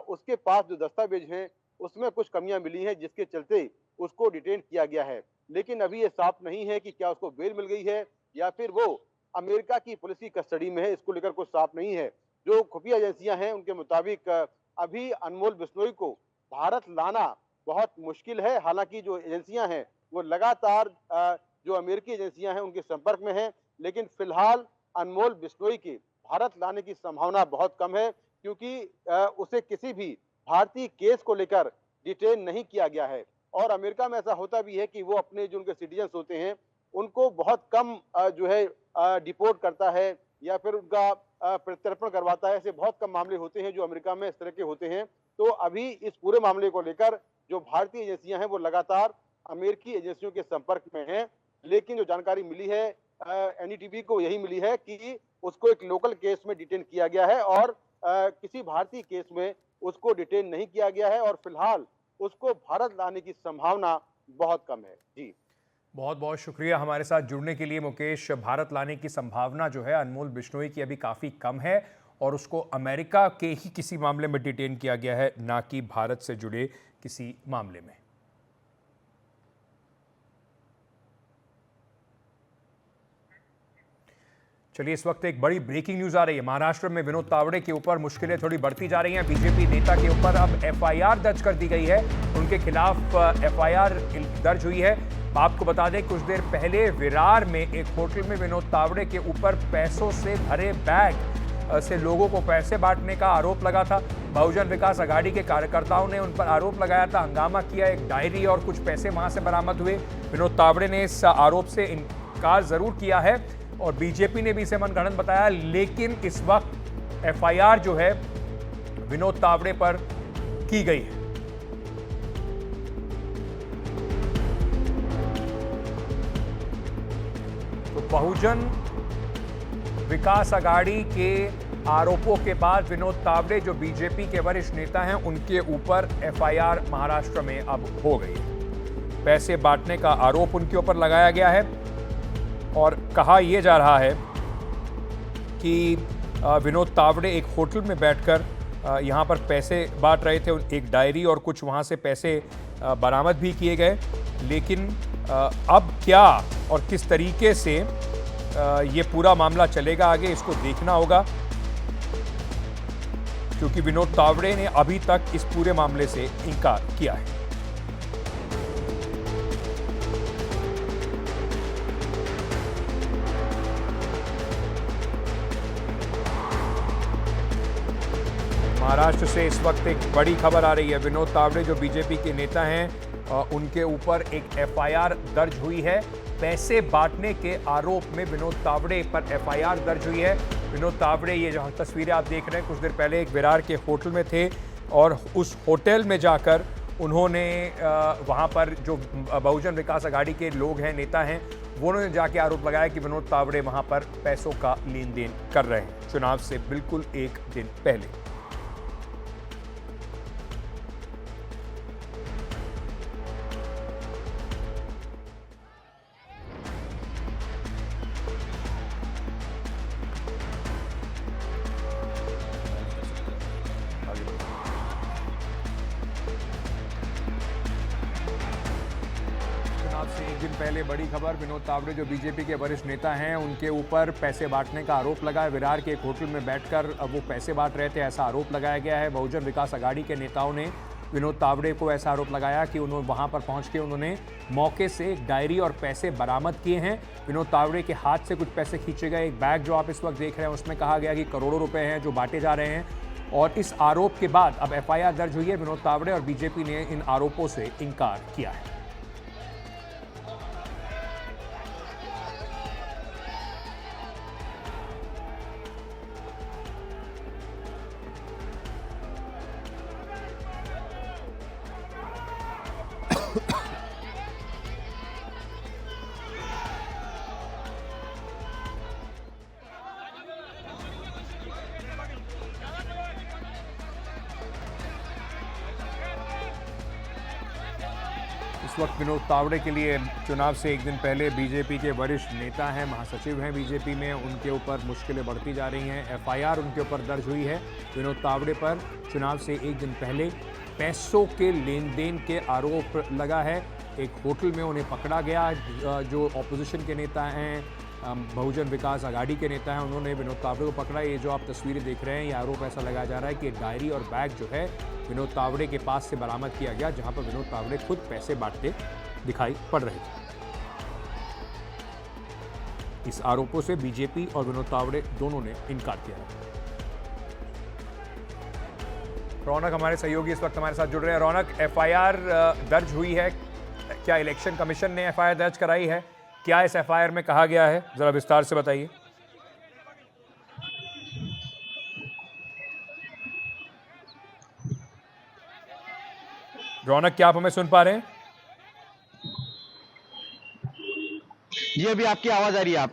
उसके पास जो दस्तावेज हैं उसमें कुछ कमियां मिली हैं, जिसके चलते उसको डिटेन किया गया है। लेकिन अभी ये साफ नहीं है कि क्या उसको बेल मिल गई है या फिर वो अमेरिका की पुलिस की कस्टडी में है। इसको लेकर कुछ साफ नहीं है। जो खुफिया एजेंसियां हैं उनके मुताबिक अभी अनमोल बिश्नोई को भारत लाना बहुत मुश्किल है। हालांकि जो एजेंसियां हैं वो लगातार जो अमेरिकी एजेंसियां हैं उनके संपर्क में हैं, लेकिन फिलहाल अनमोल बिश्नोई के भारत लाने की संभावना बहुत कम है, क्योंकि उसे किसी भी भारतीय केस को लेकर डिटेन नहीं किया गया है। और अमेरिका में ऐसा होता भी है कि वो अपने जो उनके सिटीजन्स होते हैं उनको बहुत कम जो है डिपोर्ट करता है या फिर उनका प्रत्यर्पण करवाता है। ऐसे बहुत कम मामले होते हैं जो अमेरिका में इस तरह के होते हैं। तो अभी इस पूरे मामले को लेकर जो भारतीय एजेंसियां हैं वो लगातार अमेरिकी एजेंसियों के संपर्क में हैं। लेकिन जो जानकारी मिली है एनडीटीवी को यही मिली है कि उसको एक लोकल केस में डिटेन किया गया है और किसी भारतीय केस में उसको डिटेन नहीं किया गया है और फिलहाल उसको भारत लाने की संभावना बहुत कम है। जी, बहुत बहुत शुक्रिया हमारे साथ जुड़ने के लिए मुकेश। भारत लाने की संभावना जो है अनमोल बिश्नोई की अभी काफ़ी कम है और उसको अमेरिका के ही किसी मामले में डिटेन किया गया है, ना कि भारत से जुड़े किसी मामले में। चलिए, इस वक्त एक बड़ी ब्रेकिंग न्यूज आ रही है। महाराष्ट्र में विनोद तावड़े के ऊपर मुश्किलें थोड़ी बढ़ती जा रही हैं। बीजेपी नेता के ऊपर अब एफआईआर दर्ज कर दी गई है। उनके खिलाफ एफआईआर दर्ज हुई है। आपको बता दें, कुछ देर पहले विरार में एक होटल में विनोद तावड़े के ऊपर पैसों से भरे बैग से लोगों को पैसे बांटने का आरोप लगा था। बहुजन विकास अघाड़ी के कार्यकर्ताओं ने उन पर आरोप लगाया था, हंगामा किया, एक डायरी और कुछ पैसे वहां से बरामद हुए। विनोद तावड़े ने इस आरोप से इनकार जरूर किया है और बीजेपी ने भी इसे मनगढ़ंत बताया, लेकिन इस वक्त एफआईआर जो है विनोद तावड़े पर की गई है। तो बहुजन विकास अघाड़ी के आरोपों के बाद विनोद तावड़े जो बीजेपी के वरिष्ठ नेता हैं उनके ऊपर एफआईआर महाराष्ट्र में अब हो गई है। पैसे बांटने का आरोप उनके ऊपर लगाया गया है और कहा यह जा रहा है कि विनोद तावड़े एक होटल में बैठकर यहां पर पैसे बांट रहे थे। एक डायरी और कुछ वहां से पैसे बरामद भी किए गए, लेकिन अब क्या और किस तरीके से ये पूरा मामला चलेगा आगे, इसको देखना होगा, क्योंकि विनोद तावड़े ने अभी तक इस पूरे मामले से इनकार किया है। महाराष्ट्र से इस वक्त एक बड़ी खबर आ रही है। विनोद तावड़े जो बीजेपी के नेता हैं, उनके ऊपर एक एफआईआर दर्ज हुई है। पैसे बांटने के आरोप में विनोद तावड़े पर एफआईआर दर्ज हुई है। विनोद तावड़े, ये जो तस्वीरें आप देख रहे हैं, कुछ देर पहले एक विरार के होटल में थे और उस होटल में जाकर उन्होंने वहां पर जो बहुजन विकास आघाड़ी के लोग हैं, नेता हैं, वो उन्होंने जाके आरोप लगाया कि विनोद तावड़े वहां पर पैसों का लेन देन कर रहे हैं, चुनाव से बिल्कुल एक दिन पहले। चुनाव से एक दिन पहले बड़ी खबर। विनोद तावड़े जो बीजेपी के वरिष्ठ नेता हैं, उनके ऊपर पैसे बांटने का आरोप लगा है। विरार के एक होटल में बैठकर वो पैसे बांट रहे थे, ऐसा आरोप लगाया गया है। बहुजन विकास आघाड़ी के नेताओं ने विनोद तावड़े को ऐसा आरोप लगाया कि उन्होंने वहां पर पहुंच के उन्होंने मौके से एक डायरी और पैसे बरामद किए हैं। विनोद तावड़े के हाथ से कुछ पैसे खींचे गए। एक बैग जो आप इस वक्त देख रहे हैं, उसमें कहा गया कि करोड़ों रुपए हैं जो बांटे जा रहे हैं। और इस आरोप के बाद अब एफआईआर दर्ज हुई है विनोद तावड़े, और बीजेपी ने इन आरोपों से इनकार किया है। इस वक्त विनोद तावड़े के लिए चुनाव से एक दिन पहले बीजेपी के वरिष्ठ नेता हैं, महासचिव हैं बीजेपी में, उनके ऊपर मुश्किलें बढ़ती जा रही हैं। एफआईआर उनके ऊपर दर्ज हुई है विनोद तावड़े पर। चुनाव से एक दिन पहले पैसों के लेन देन के आरोप लगा है। एक होटल में उन्हें पकड़ा गया। जो ऑपोजिशन के नेता हैं, बहुजन विकास आघाड़ी के नेता हैं, उन्होंने विनोद तावड़े को पकड़ा। ये जो आप तस्वीरें देख रहे हैं, ये आरोप ऐसा लगाया जा रहा है कि डायरी और बैग जो है विनोद तावड़े के पास से बरामद किया गया, जहां पर विनोद तावड़े खुद पैसे बांटते दिखाई पड़ रहे थे। इस आरोपों से बीजेपी और विनोद तावड़े दोनों ने इनकार किया है। रौनक हमारे सहयोगी इस वक्त हमारे साथ जुड़ रहे हैं। रौनक, एफआईआर दर्ज हुई है, क्या इलेक्शन कमीशन ने एफआईआर दर्ज कराई है? क्या इस एफआईआर में कहा गया है, जरा विस्तार से बताइए। रौनक, क्या आप हमें सुन पा रहे हैं? जी, अभी आपकी आवाज आ रही है। आप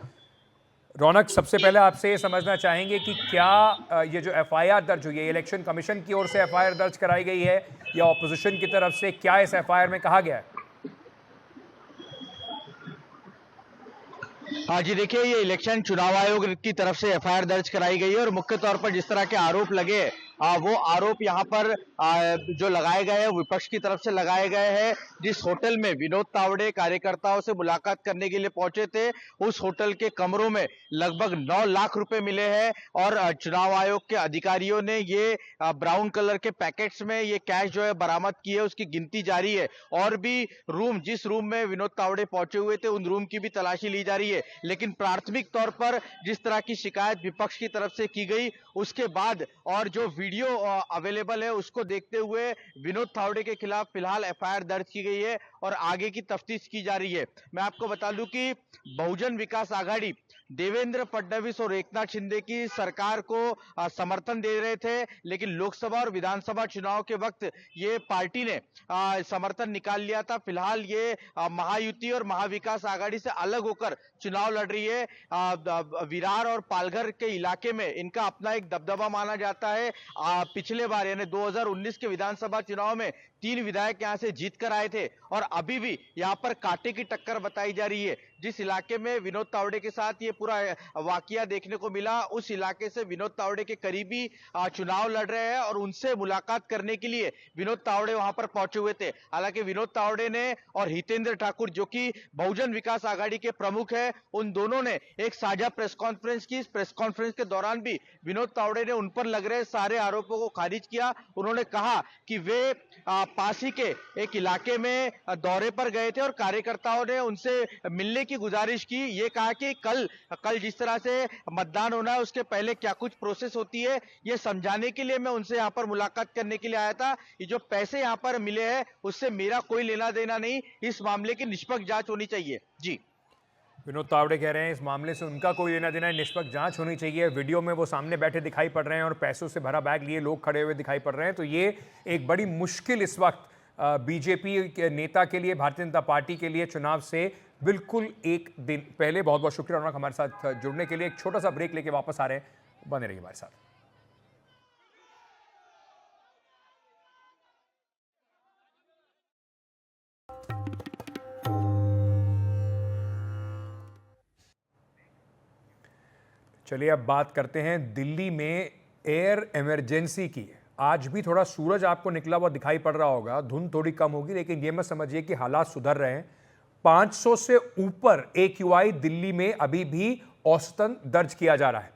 रौनक, सबसे पहले आपसे ये समझना चाहेंगे कि क्या ये जो एफआईआर दर्ज हुई है, इलेक्शन कमीशन की ओर से एफआईआर दर्ज कराई गई है या ऑपोजिशन की तरफ से? क्या इस एफआईआर में कहा गया है? हाँ जी, देखिए, ये इलेक्शन चुनाव आयोग की तरफ से एफआईआर दर्ज कराई गई है और मुख्य तौर पर जिस तरह के आरोप लगे, वो आरोप यहाँ पर जो लगाए गए हैं, विपक्ष की तरफ से लगाए गए हैं। जिस होटल में विनोद तावड़े कार्यकर्ताओं से मुलाकात करने के लिए पहुंचे थे, उस होटल के कमरों में लगभग 9 लाख रुपए मिले हैं और चुनाव आयोग के अधिकारियों ने ये ब्राउन कलर के पैकेट्स में ये कैश जो है बरामद की है, उसकी गिनती जारी है। और भी रूम, जिस रूम में विनोद तावड़े पहुंचे हुए थे, उन रूम की भी तलाशी ली जा रही है। लेकिन प्राथमिक तौर पर जिस तरह की शिकायत विपक्ष की तरफ से की गई, उसके बाद और जो वीडियो अवेलेबल है, उसको देखते हुए विनोद तावड़े के खिलाफ फिलहाल एफआईआर दर्ज की गई है और आगे की तफ्तीश की जा रही है। मैं आपको बता दूं कि बहुजन विकास आघाड़ी देवेंद्र फडणवीस और एकनाथ शिंदे की सरकार को समर्थन दे रहे थे, लेकिन लोकसभा और विधानसभा चुनाव के वक्त ये पार्टी ने समर्थन निकाल लिया था। फिलहाल ये महायुति और महाविकास आघाड़ी से अलग होकर चुनाव लड़ रही है। विरार और पालघर के इलाके में इनका अपना एक दबदबा माना जाता है। पिछले बार यानी 2019 के विधानसभा चुनाव में 3 विधायक यहां से जीत कर आए थे और अभी भी यहां पर कांटे की टक्कर बताई जा रही है। जिस इलाके में विनोद तावड़े के साथ ये पूरा वाकया देखने को मिला, उस इलाके से विनोद तावड़े के करीबी चुनाव लड़ रहे हैं और उनसे मुलाकात करने के लिए विनोद तावड़े वहां पर पहुंचे हुए थे। हालांकि विनोद तावड़े ने और हितेंद्र ठाकुर, जो कि बहुजन विकास आघाड़ी के प्रमुख है, उन दोनों ने एक साझा प्रेस कॉन्फ्रेंस की। इस प्रेस कॉन्फ्रेंस के दौरान भी विनोद तावड़े ने उन पर लग रहे सारे आरोपों को खारिज किया। उन्होंने कहा कि वे पास ही के एक इलाके में दौरे पर गए थे और कार्यकर्ताओं ने उनसे मिलने की गुजारिश की। ये कहा कि कल जिस तरह से मतदान होना है उसके पहले क्या कुछ प्रोसेस होती है, ये समझाने के लिए मैं उनसे यहाँ पर मुलाकात करने के लिए आया था। ये जो पैसे यहाँ पर मिले हैं उससे मेरा कोई लेना देना नहीं, इस मामले की निष्पक्ष जांच होनी चाहिए। जी, विनोद तावड़े कह रहे हैं इस मामले से उनका कोई लेना देना, निष्पक्ष जांच होनी चाहिए। वीडियो में वो सामने बैठे दिखाई पड़ रहे हैं और पैसों से भरा बैग लिए लोग खड़े हुए दिखाई पड़ रहे हैं। तो ये एक बड़ी मुश्किल इस वक्त बीजेपी के नेता के लिए, भारतीय जनता पार्टी के लिए चुनाव से बिल्कुल एक दिन पहले। बहुत बहुत शुक्रिया रौनक हमारे साथ जुड़ने के लिए। एक छोटा सा ब्रेक लेके वापस आ रहे हैं, बने रहिए हमारे साथ। चलिए अब बात करते हैं दिल्ली में एयर इमरजेंसी की। आज भी थोड़ा सूरज आपको निकला हुआ दिखाई पड़ रहा होगा, धुंध थोड़ी कम होगी, लेकिन ये मत समझिए कि हालात सुधर रहे हैं। 500 से ऊपर AQI दिल्ली में अभी भी औसतन दर्ज किया जा रहा है।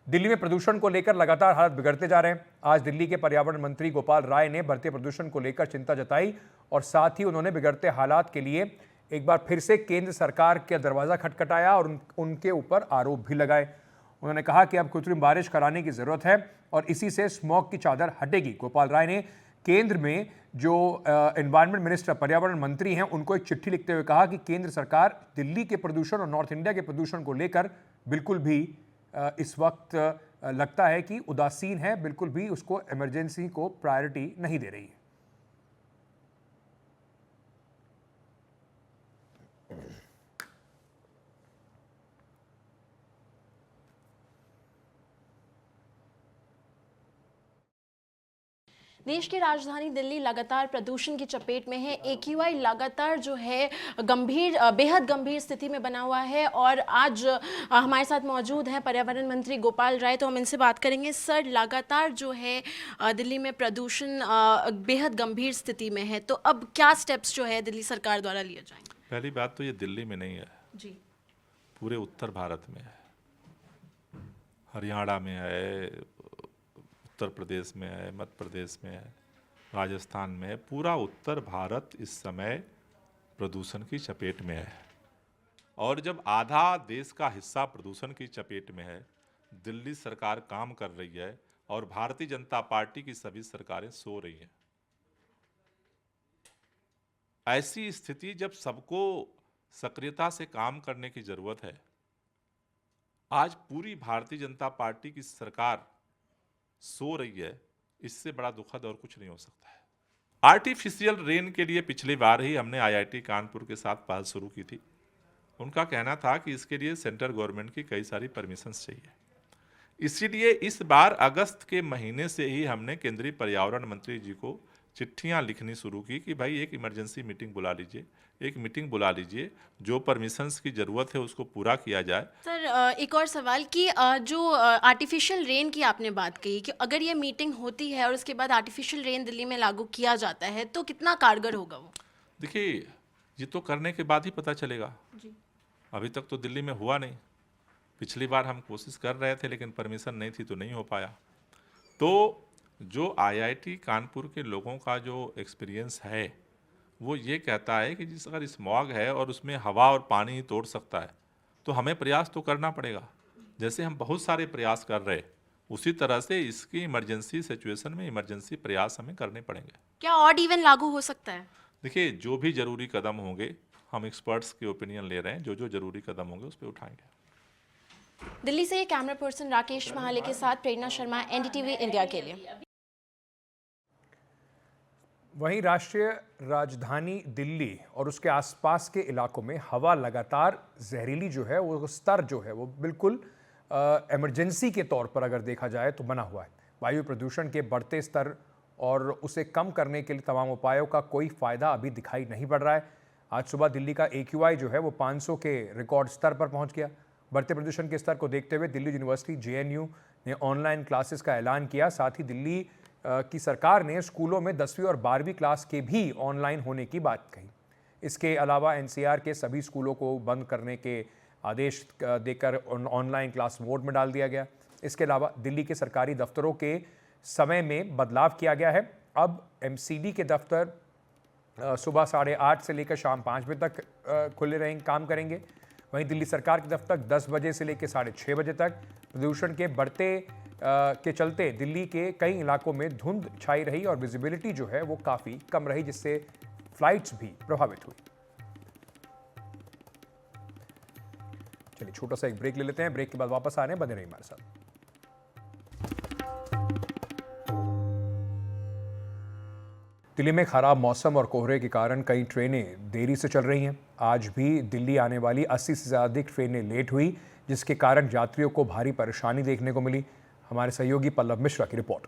दिल्ली में प्रदूषण को लेकर लगातार हालात बिगड़ते जा रहे हैं। आज दिल्ली के पर्यावरण मंत्री गोपाल राय ने बढ़ते प्रदूषण को लेकर चिंता जताई और साथ ही उन्होंने बिगड़ते हालात के लिए एक बार फिर से केंद्र सरकार का दरवाजा खटखटाया और उनके ऊपर आरोप भी लगाए। उन्होंने कहा कि अब कृत्रिम बारिश कराने की जरूरत है और इसी से स्मॉग की चादर हटेगी। गोपाल राय ने केंद्र में जो एनवायरनमेंट मिनिस्टर, पर्यावरण मंत्री हैं, उनको एक चिट्ठी लिखते हुए कहा कि केंद्र सरकार दिल्ली के प्रदूषण और नॉर्थ इंडिया के प्रदूषण को लेकर बिल्कुल भी इस वक्त लगता है कि उदासीन है, बिल्कुल भी उसको इमरजेंसी को प्रायोरिटी नहीं दे रही है। देश की राजधानी दिल्ली लगातार प्रदूषण की चपेट में है। AQI लगातार जो है बेहद गंभीर स्थिति में बना हुआ है और आज हमारे साथ मौजूद हैं पर्यावरण मंत्री गोपाल राय, तो हम इनसे बात करेंगे। सर, लगातार जो है दिल्ली में प्रदूषण बेहद गंभीर स्थिति में है, तो अब क्या स्टेप्स जो है दिल्ली सरकार द्वारा लिए जाएंगे? पहली बात तो ये दिल्ली में नहीं है जी, पूरे उत्तर भारत में है। हरियाणा में है, उत्तर प्रदेश में है, मध्य प्रदेश में है, राजस्थान में है। पूरा उत्तर भारत इस समय प्रदूषण की चपेट में है और जब आधा देश का हिस्सा प्रदूषण की चपेट में है, दिल्ली सरकार काम कर रही है और भारतीय जनता पार्टी की सभी सरकारें सो रही हैं। ऐसी स्थिति जब सबको सक्रियता से काम करने की जरूरत है, आज पूरी भारतीय जनता पार्टी की सरकार सो रही है, इससे बड़ा दुखद और कुछ नहीं हो सकता है। आर्टिफिशियल रेन के लिए पिछली बार ही हमने IIT कानपुर के साथ पहल शुरू की थी। उनका कहना था कि इसके लिए सेंट्रल गवर्नमेंट की कई सारी परमिशंस चाहिए, इसीलिए इस बार अगस्त के महीने से ही हमने केंद्रीय पर्यावरण मंत्री जी को चिट्ठियां लिखनी शुरू की कि भाई एक इमरजेंसी मीटिंग बुला लीजिए, एक मीटिंग बुला लीजिए, जो परमिशंस की ज़रूरत है उसको पूरा किया जाए। सर, एक और सवाल कि जो आर्टिफिशियल रेन की आपने बात कही कि अगर ये मीटिंग होती है और उसके बाद आर्टिफिशियल रेन दिल्ली में लागू किया जाता है तो कितना कारगर होगा वो? देखिए, ये तो करने के बाद ही पता चलेगा जी। अभी तक तो दिल्ली में हुआ नहीं। पिछली बार हम कोशिश कर रहे थे लेकिन परमिशन नहीं थी तो नहीं हो पाया। तो जो IIT कानपुर के लोगों का जो एक्सपीरियंस है वो ये कहता है कि जिस अगर स्मॉग है और उसमें हवा और पानी ही तोड़ सकता है तो हमें प्रयास तो करना पड़ेगा। जैसे हम बहुत सारे प्रयास कर रहे, उसी तरह से इसकी इमरजेंसी सिचुएशन में इमरजेंसी प्रयास हमें करने पड़ेंगे। क्या ऑड इवन लागू हो सकता है? देखिए, जो भी जरूरी कदम होंगे, हम एक्सपर्ट्स के ओपिनियन ले रहे हैं, जो जो जरूरी कदम होंगे उस पर उठाएंगे। दिल्ली से कैमरा पर्सन राकेश महाले के साथ प्रेरणा शर्मा, NDTV इंडिया के लिए। वहीं राष्ट्रीय राजधानी दिल्ली और उसके आसपास के इलाकों में हवा लगातार जहरीली जो है वो स्तर जो है वो बिल्कुल इमरजेंसी के तौर पर अगर देखा जाए तो बना हुआ है। वायु प्रदूषण के बढ़ते स्तर और उसे कम करने के लिए तमाम उपायों का कोई फ़ायदा अभी दिखाई नहीं पड़ रहा है। आज सुबह दिल्ली का AQI जो है वो 500 के रिकॉर्ड स्तर पर पहुंच गया। बढ़ते प्रदूषण के स्तर को देखते हुए दिल्ली यूनिवर्सिटी JNU ने ऑनलाइन क्लासेस का ऐलान किया। साथ ही दिल्ली की सरकार ने स्कूलों में 10वीं और 12वीं क्लास के भी ऑनलाइन होने की बात कही। इसके अलावा NCR के सभी स्कूलों को बंद करने के आदेश देकर ऑनलाइन क्लास मोड में डाल दिया गया। इसके अलावा दिल्ली के सरकारी दफ्तरों के समय में बदलाव किया गया है। अब एमसीडी के दफ्तर सुबह 8:30 से लेकर शाम 5 बजे तक खुले रहेंगे, काम करेंगे। वहीं दिल्ली सरकार के दफ्तर 10 बजे से लेकर 6:30 बजे तक। प्रदूषण के बढ़ते के चलते दिल्ली के कई इलाकों में धुंध छाई रही और विजिबिलिटी जो है वो काफ़ी कम रही, जिससे फ्लाइट्स भी प्रभावित हुई। चलिए छोटा सा एक ब्रेक ले लेते हैं, ब्रेक के बाद वापस आ रहे हैं, बने रहिए हमारे साथ। दिल्ली में खराब मौसम और कोहरे के कारण कई ट्रेनें देरी से चल रही हैं। आज भी दिल्ली आने वाली 80 से ज़्यादा ट्रेनें लेट हुई, जिसके कारण यात्रियों को भारी परेशानी देखने को मिली। हमारे सहयोगी पल्लव मिश्रा की रिपोर्ट।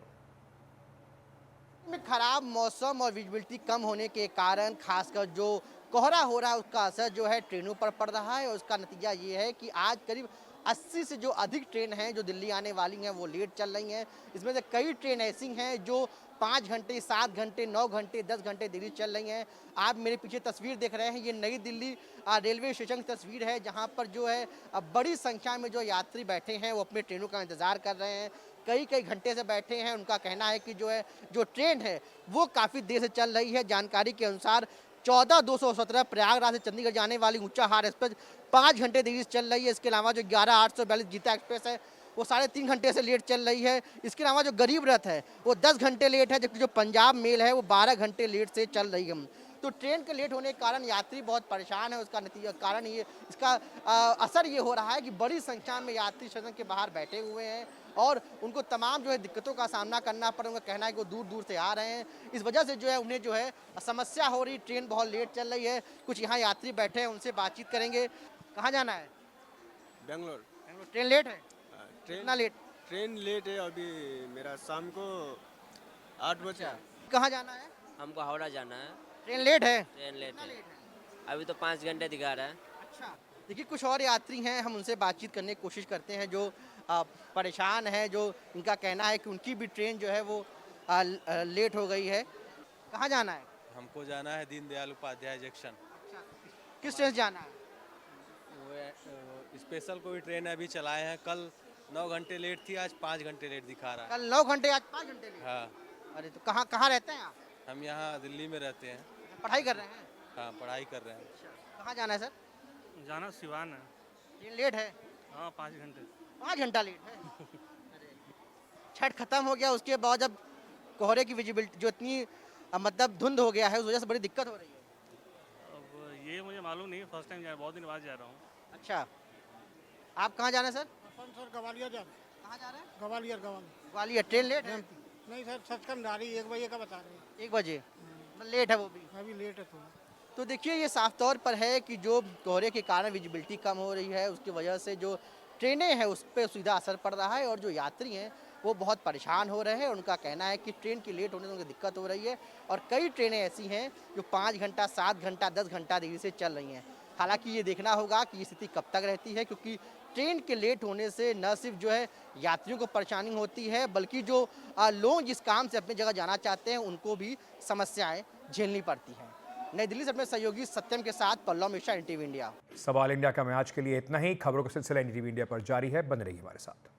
में खराब मौसम और विजिबिलिटी कम होने के कारण खासकर जो कोहरा हो रहा है उसका असर जो है ट्रेनों पर पड़ रहा है और उसका नतीजा ये है कि आज करीब 80 से जो अधिक ट्रेन हैं जो दिल्ली आने वाली हैं वो लेट चल रही हैं। इसमें से कई ट्रेन ऐसी हैं जो 5 घंटे, 7 घंटे, 9 घंटे, 10 घंटे देरी चल रही हैं। आप मेरे पीछे तस्वीर देख रहे हैं, ये नई दिल्ली रेलवे स्टेशन की तस्वीर है, जहां पर जो है बड़ी संख्या में जो यात्री बैठे हैं वो अपने ट्रेनों का इंतज़ार कर रहे हैं। कई घंटे से बैठे हैं। उनका कहना है कि जो ट्रेन है वो काफ़ी देर से चल रही है। जानकारी के अनुसार 14-217 प्रयागराज से चंडीगढ़ जाने वाली ऊंचाहार एक्सप्रेस 5 घंटे देरी से चल रही है। इसके अलावा जो 11-842 गीता एक्सप्रेस है वो 3.5 घंटे से लेट चल रही है। इसके अलावा जो गरीब रथ है वो 10 घंटे लेट है, जबकि जो पंजाब मेल है वो 12 घंटे लेट से चल रही है। तो ट्रेन के लेट होने के कारण यात्री बहुत परेशान है। उसका नतीजा कारण ये इसका असर ये हो रहा है कि बड़ी संख्या में यात्री स्टेशन के बाहर बैठे हुए हैं और उनको तमाम जो है दिक्कतों का सामना करना पड़। उनका कहना है कि वो दूर दूर से आ रहे हैं, इस वजह से जो है उन्हें जो है समस्या हो रही। ट्रेन बहुत लेट चल रही है। कुछ यहाँ यात्री बैठे हैं, उनसे बातचीत करेंगे। कहाँ जाना है? बेंगलोर। ट्रेन लेट है? कितना लेट? ट्रेन लेट है अभी मेरा शाम को 8 बजे। कहाँ जाना है? हमको हावड़ा जाना है। ट्रेन लेट है? ट्रेन लेट है, अभी तो 5 घंटे दिखा रहा है। अच्छा, देखिए कुछ और यात्री हैं, हम उनसे बातचीत करने की कोशिश करते हैं जो परेशान है, जो इनका कहना है कि उनकी भी ट्रेन जो है वो लेट हो गई है। कहाँ जाना है? हमको जाना है दीनदयाल उपाध्याय जंक्शन। किस ट्रेन से जाना है? स्पेशल कोई ट्रेन अभी चलाए हैं। कल 9 घंटे लेट थी, आज 5 घंटे लेट दिखा रहा है। कल 9 घंटे, आज 5 घंटे लेट? हाँ। अरे तो कहाँ रहते हैं आप? हम यहाँ दिल्ली में रहते हैं। पढ़ाई कर रहे हैं? हाँ, पढ़ाई कर रहे हैं। कहाँ जाना है सर? जाना सिवान है। ट्रेन लेट है? हाँ, 5 घंटे। 5 घंटा लेट है? अरे छठ खत्म हो गया, उसके बाद जब कोहरे की विजिबिलिटी जो इतनी मतलब धुंध हो गया है उस वजह से बड़ी दिक्कत हो रही है। अब ये मुझे मालूम नहीं, फर्स्ट टाइम जा, बहुत दिन बाद जा रहा हूँ। अच्छा, आप कहाँ जाना है सर? सर ग्वालियर जा रहे हैं। कहाँ जा रहे हैं? ग्वालियर। ग्वालियर। ट्रेन लेट है? नहीं सर, सचखंड आ रही है, 1 बजे का बता रहे हैं। 1 बजे लेट है वो भी? अभी लेट है थोड़ा। तो देखिए ये साफ तौर पर है कि जो कोहरे के कारण विजिबिलिटी कम हो रही है, उसकी वजह से जो ट्रेनें हैं उस पर सीधा असर पड़ रहा है और जो यात्री हैं वो बहुत परेशान हो रहे हैं। उनका कहना है कि ट्रेन की लेट होने से उनको दिक्कत हो रही है और कई ट्रेनें ऐसी हैं जो 5 घंटा, 7 घंटा, 10 घंटा देरी से चल रही हैं। हालांकि ये देखना होगा कि ये स्थिति कब तक रहती है, क्योंकि ट्रेन के लेट होने से न सिर्फ जो है यात्रियों को परेशानी होती है, बल्कि जो लोग जिस काम से अपनी जगह जाना चाहते हैं उनको भी समस्याएं झेलनी पड़ती हैं। नई दिल्ली से अपने सहयोगी सत्यम के साथ पल्लव मिश्रा, एनटीवी इंडिया। सवाल इंडिया का मैं आज के लिए इतना ही। खबरों का सिलसिला एनटीवी इंडिया पर जारी है, बने रहिए हमारे साथ।